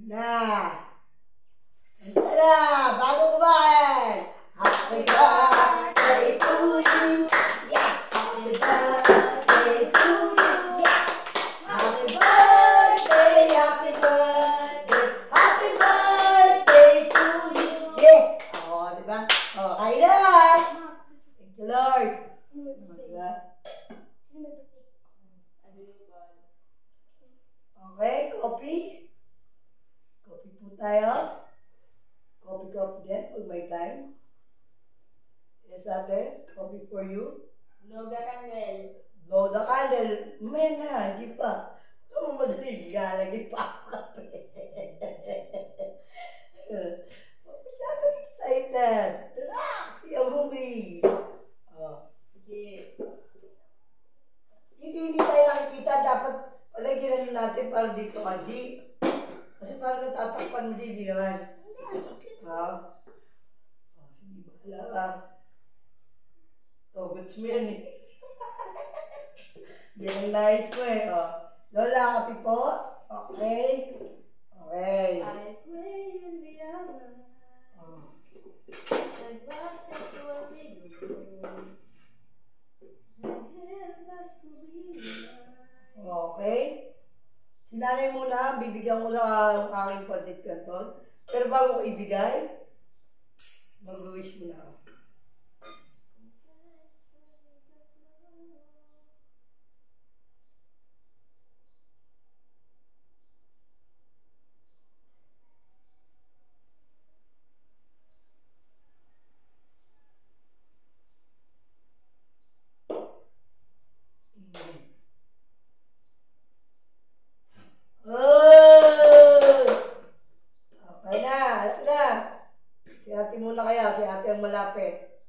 Na! Ito na! Bago kumain! Happy birthday to you! Yeah! Happy birthday to you! Yeah! Happy birthday! Happy birthday! Happy birthday to you! Yeah! Oo, diba? Oo, kain na! Thank you, Lord! Diba? Okay, coffee? Coffee po tayo. Coffee din pag may time. Yes, ate. Coffee for you. Blow the candle. Blow the candle. May na, hindi pa. Kung madali ka, lagi pa ako kape. Masyado excited. Relax, see a movie. Oh. Okay. Hindi tayo nakikita. Dapat palagyan natin para dito kasi. Kasi parang natatakpan mo din, di naman. Ha? Oh, sige, bahala ka. Togots mo yan eh. Yan ang nice mo eh. Oh. Lola, kapi po? Okay. Okay. I pray you'll be alone. Oh. And watch that will be good. And help us to be one. Okay. Sinanay muna, bibigyan ko lang ang aking pancit canton. Pero bago ko ibigay, mag-wish muna ako. Okay na, alam na. Si ate muna kaya, si ate ang malapit.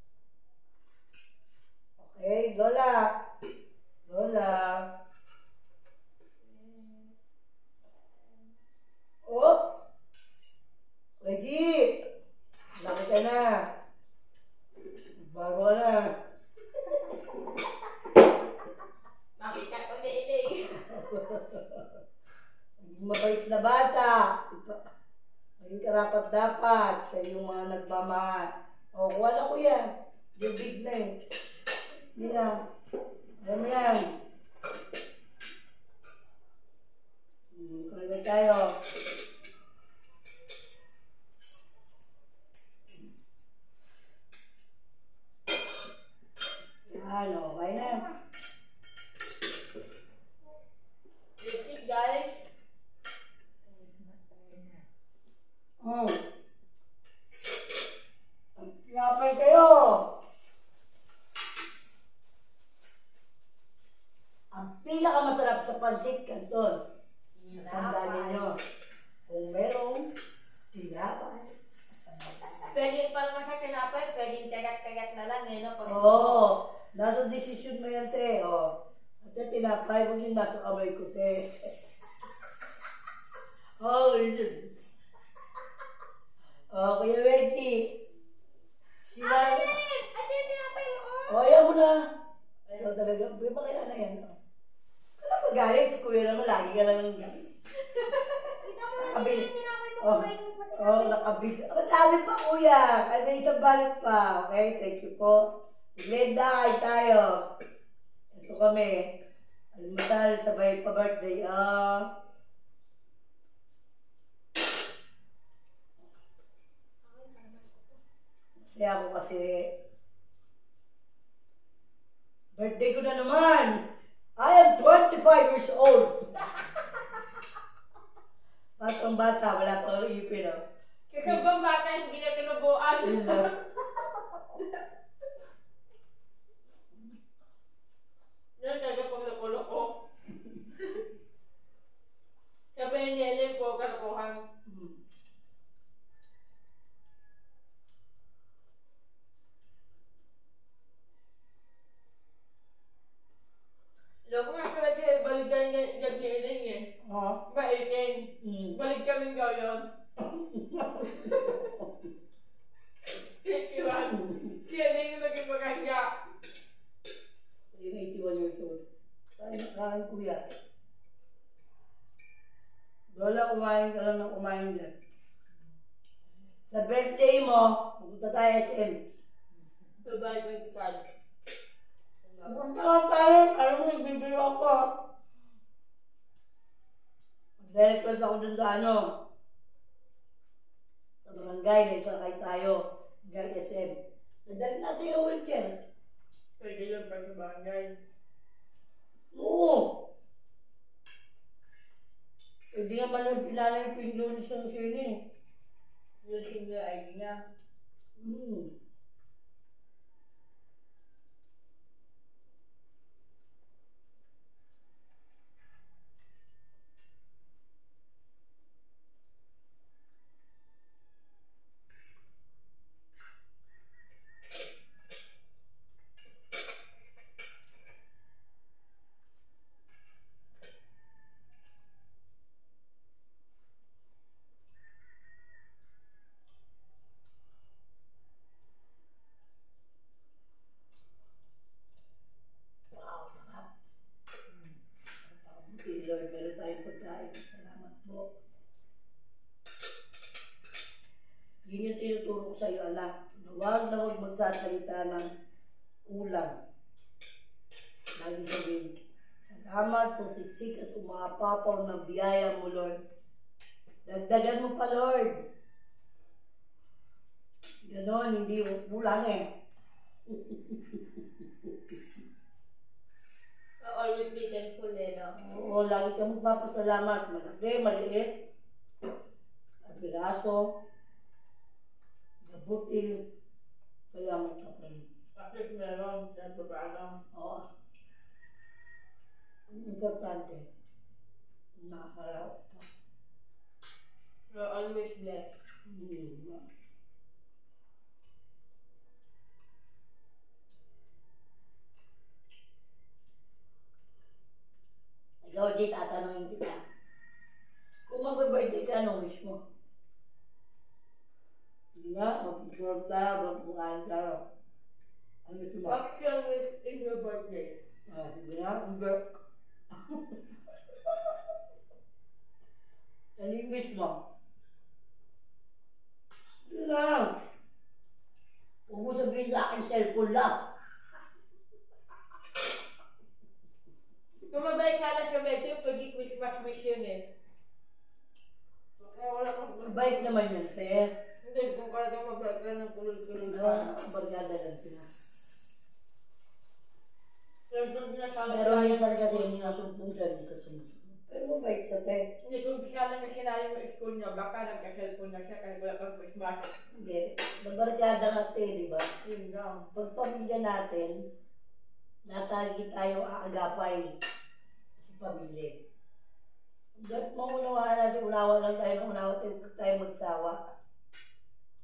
Okay, Lola. Lola. Oh! Ready! Laki ka na. Bago na. Mabigat ko na ilig. Mabait na bata. Maging karapat dapat sa iyong mga nagmamahal. O, kuha na ko yan. Yung big na eh. Hindi na. Alam mo yan. Kuha na tayo. Yan, okay na. That's it, guys. Pinapay kayo. Ang pinakamasarap sa pancit canton. Tandaan ninyo. Kung merong tinapay. Pwede pa naman sa tinapay, pwedeng kagat-kagat na lang eh, no? Oo. Nasa desisyon mo yan, te. O. Ate, tinapay. Huwag yung nasa kamay ko, te. Okay. Oh, Kuya Wendy. Sila... Oh, ayaw mo na. Ayaw talaga. Kuya, pakilala yan. Kala pa galit. Si Kuya naman, lagi ka lang galit. Nakabit. Oh, nakabit. Madami pa, Kuya. Ay, may isang balit pa. Okay, thank you po. Glenda, kain tayo. Ito kami. Almusal, sabay pa birthday. Masaya ako kasi birthday ko na naman. I am 25 years old. Batang bata, wala pa ang ipin. Kakabang bata, hindi na tinubuan. Yan, kagapang loko-loko. Sabi ni Ellen po, kalokohan. Loko nga sa lagi, balikan niya ni Ellen eh. Baikin. Balik kaming gayon. Ikiwan. Kaya din yung naging maganda. Yung 81 years old. Ay, nakain kuya. Lola, kumain ka lang ng kumain dyan. Sa birthday mo, pupunta tayo SM. July 25. Pupunta lang tayo. Alam mo, nagbibiro ako. Mag-request ako dun sa ano. Sa barangay, naisakay tayo. Hanggang SM. Nadali natin yung wheelchair. Pwede yun pa sa barangay. Oo. Pwede naman yung pinala yung pindulis ng sili. Yung single ID niya. Wow, sarap. Lord, meron tayong pagkain. Salamat po. Yun yung tinuturo ko sa iyo, anak. Huwag na huwag magsasalita ng kulang. Lagi sabihin, salamat sa siksik at umapapaw ng biyaya mo, Lord. Dagdagan mo pa, Lord. Ganon, hindi kulang eh. Always be thankful eh, no? Oo, lagi kang magpapasalamat. Malaki, maliit. At piraso. Gabutil. Salamat ka pa rin. At least meron, sa babagang. Oo. Ang importante, nakakaraos ka. You're always blessed. Ikaw, Jay, tatanungin kita. Kung mag-birthday ka, anong wish mo? Hindi nga, mag-birthday ka, mag-bukain ka. Ano wish mo? What's your wish in your birthday? Hindi nga, hindi. Ano yung wish mo? Hindi lang. Huwag mo sabihin sa akin, cellphone lang. Kung mabait sana siya medyo, pwede Christmas wish yun eh. Kaya wala kang Mabait naman yun, Fer. Hindi, kung kaya kang mabait ka ng kulul-kulul ka. Barkada lang sila. Pero Pero minsan kasi hindi nasumpong siya, hindi sa sumusunod. Pero mabait sa te. hindi, kung sana na sinayang mo school niya, baka nagka-cellphone na siya kasi wala pang Christmas. Hindi. Barkada nga te, di ba? Yun lang. Pag pamilya natin, natagi tayong aagapay sa pamilya. Dapat maunawaan natin, unawa lang tayo, unawa tayo magsawa.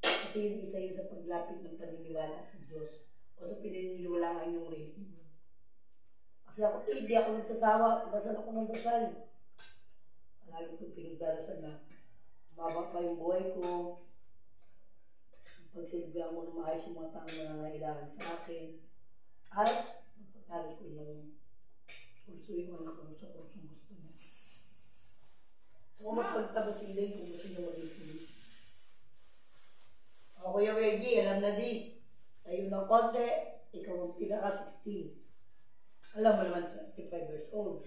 Kasi yun isa yun sa paglapit ng paniniwala sa Diyos o sa pininiwalaan yung rating. Kasi ako, hindi ako nagsasawa, dasal ako ng dasal. Lagi ko pinagdarasan na mababa pa yung buhay ko. Pagsilbihan ko na maayos yung mga taong nangangailangan sa akin. At napagkali ko ng kurso yung anak ko sa kursong gusto niya. So kung magpagtabasilin kung gusto niya maging pulis. O Kuya Reggie, alam na this. Tayo ng konti, ikaw ang pinaka-16. Alam mo naman, 25 years old.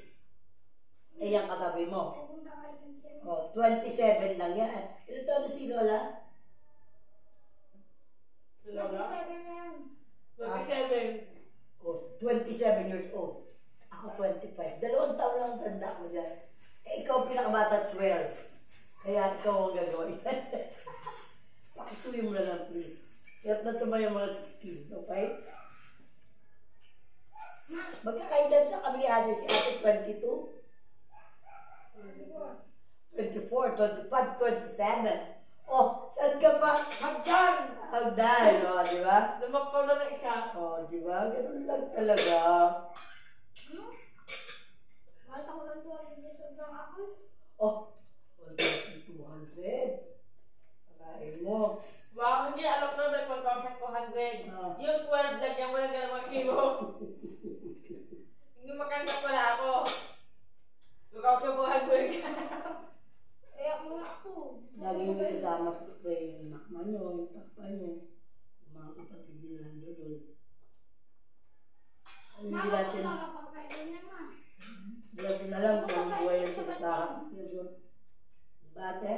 Eh, yung katabi mo. O, 27 lang yan. Ilan taon na si Lola? Lola? 27. O, 27 years old. Ako 25. 2 taon lang ang tanda ko dyan. Eh, ikaw pinakabata 12. Kaya ikaw ang gagawin. Pakisuwi mo na lang, please. Kaya natumay yung mga 16, okay? Magkakaedad na kami ni ate, si ate 22. 24, 25, 27. Oh, saan ka pa? Hagdan! Hagdan, o, di ba? Lumakaw na ng isa. O, di ba? Ganun lang talaga. Kahit ako lang doon, sinisag lang ako. Oh, 1,200. kasama ko yung makma nyo, yung papa nyo, yung mga kapatid nyo nandun. Hindi natin alam kung ang buhay yung sinatahap nyo doon. Diba ate?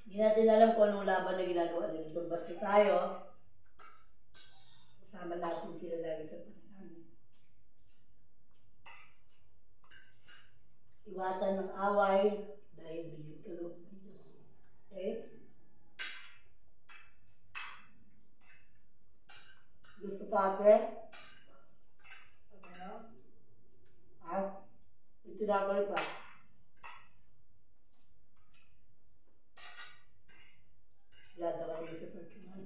Hindi natin alam kung anong laban na ginagawa nila doon. Basta tayo, kasama natin sila lagi sa Panginoon. Iwasan ng away dahil biyod ka loob ng Diyos. Okay? Gusto pa ate? Ito na ako pa. Lada ka rin sa pagkaman.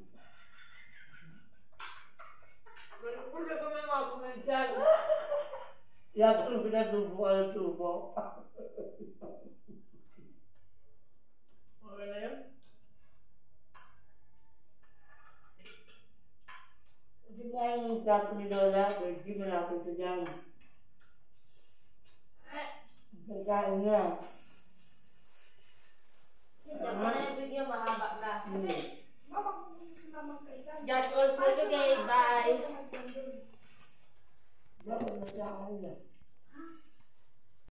Kung sa kami mga kumidyan. Yata kung pinatubo ka ng tubo. Okay na yun? Hindi nga yung plato ni Lola, hindi mo natin ito dyan. Pagkain niya. Diyan pa na yung video, mahaba na. Hmm. That's all for today. Bye! Bakit nagkakaroon niya?